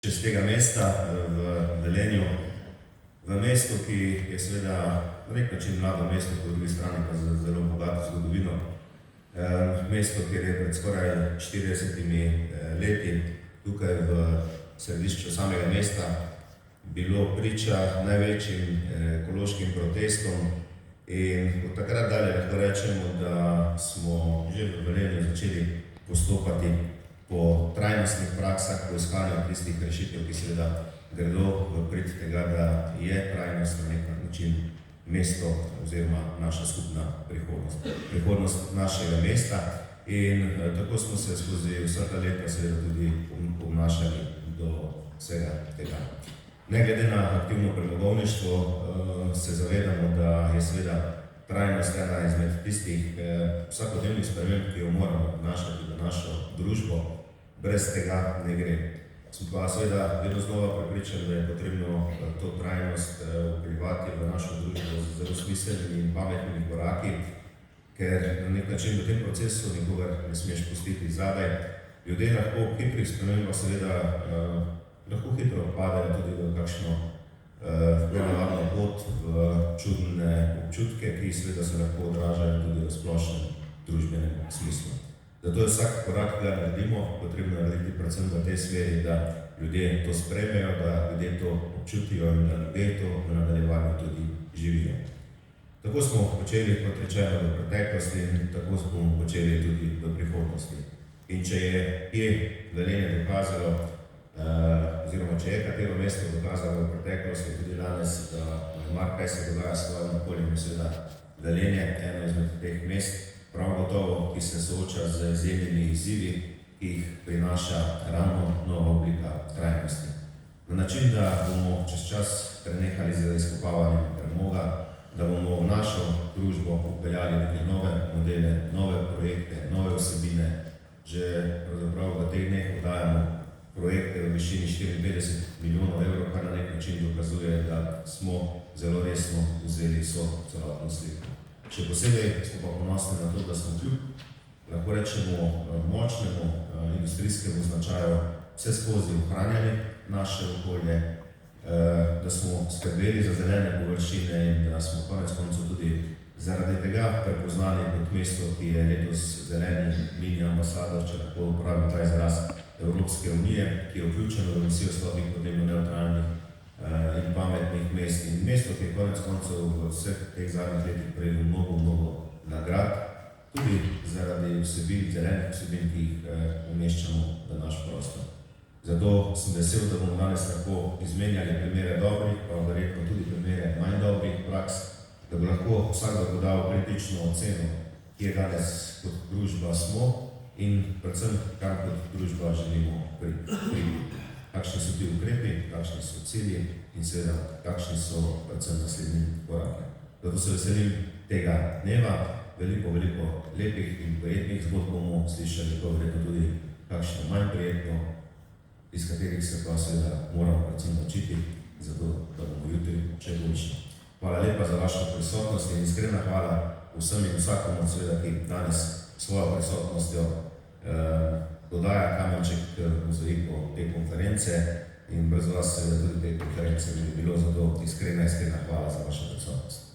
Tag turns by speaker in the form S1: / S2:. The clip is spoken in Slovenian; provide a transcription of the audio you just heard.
S1: Čez tega mesta v Velenju, v mestu, ki je seveda na nek način mlado mesto, po drugi strani pa z zelo bogato zgodovino. Mesto, kjer je pred skoraj 40 leti tukaj v središču samega mesta bilo priča največjim ekološkim protestom in od takrat dalje lahko rečemo, da smo že v Velenju začeli postopati po trajnostnih praksah, po iskanju tistih rešitev, ki seveda gredo v prid tega, da je trajnost na nek način mesto oziroma naša skupna prihodnost. Prihodnost našega mesta in tako smo se skozi vsa ta leta seveda tudi obnašali do vsega tega. Ne glede na aktivno premogovništvo se zavedamo, da je seveda trajnost ena izmed tistih vsakodnevnih sprememb, ki jo moramo vnašati v našo družbo. Brez tega ne gre. Sem pa seveda vedno znova prepričan, da je potrebno to trajnost vplivati v našo družbo z zelo smiselnimi in pametnimi koraki, ker na nek način v tem procesu nikogar ne smeš pustiti zadaj. Ljudje lahko v hitrih spremembah seveda lahko hitro padajo tudi v kakšno nenavadno pot, v čudne občutke, ki seveda se lahko odražajo tudi v splošnem družbenem smislu. Zato je vsak korak, ki ga naredimo, potrebno narediti predvsem v tej smeri, da ljudje to sprejmejo, da ljudje to občutijo in da ljudje to v nadaljevanju tudi živijo. Tako smo počeli, kot rečeno, v preteklosti in tako smo počeli tudi v prihodnosti. In če je Velenje dokazalo, oziroma če je katero mesto dokazalo v preteklosti, tudi danes, da marsikaj se dogaja s svojim okoljem, seveda Velenje, eno izmed teh mest, prav gotovo, ki se sooča z izjemnimi izzivi, ki jih prinaša ravno nova oblika trajnosti. Na način, da bomo čez čas prenehali z izkopavanjem premoga, da bomo v našo družbo vpeljali neke nove modele, nove projekte, nove vsebine. Že pravzaprav v teh dneh oddajamo projekte v višini 54 milijonov evrov, kar na nek način dokazuje, da smo zelo resno vzeli celotno sliko. Še posebej smo pa ponosni na to, da smo kljub, lahko rečemo, močnemu industrijskemu značaju vse skozi ohranjali naše okolje, da smo skrbeli za zelene površine in da smo konec koncev tudi zaradi tega prepoznani kot mesto, ki je letos zeleni mini ambasador, če lahko uporabim ta izraz, Evropske unije, ki je vključeno v misijo slabih podnebno nevtralnih in pametnih mest. In mesto, ki je konec koncev v vseh teh zadnjih letih prejelo mnogo nagrad, tudi zaradi vsebin, zelenih vsebin, ki jih umeščamo v naš prostor. Zato sem vesel, da bomo danes lahko izmenjali primere dobrih, pa verjetno tudi primere manj dobrih praks, da bo lahko vsakdo dal kritično oceno, kje danes kot družba smo in predvsem, kam kot družba želimo priti. Kakšni so ti ukrepi, kakšni so cilji in seveda, kakšni so predvsem naslednji koraki. Zato se veselim tega dneva, veliko lepih in prijetnih zgodb bomo slišali, pa verjetno tudi kakšno manj prijetno, iz katerih se pa seveda moramo predvsem naučiti, zato da bomo jutri še boljši. Hvala lepa za vašo prisotnost in iskrena hvala vsem in vsakomu, seveda, ki danes svojo prisotnostjo dodaja kamenček k mozaiku te konference in brez vas seveda tudi te konference ne bi bilo, zato iskrena hvala za vašo prisotnost.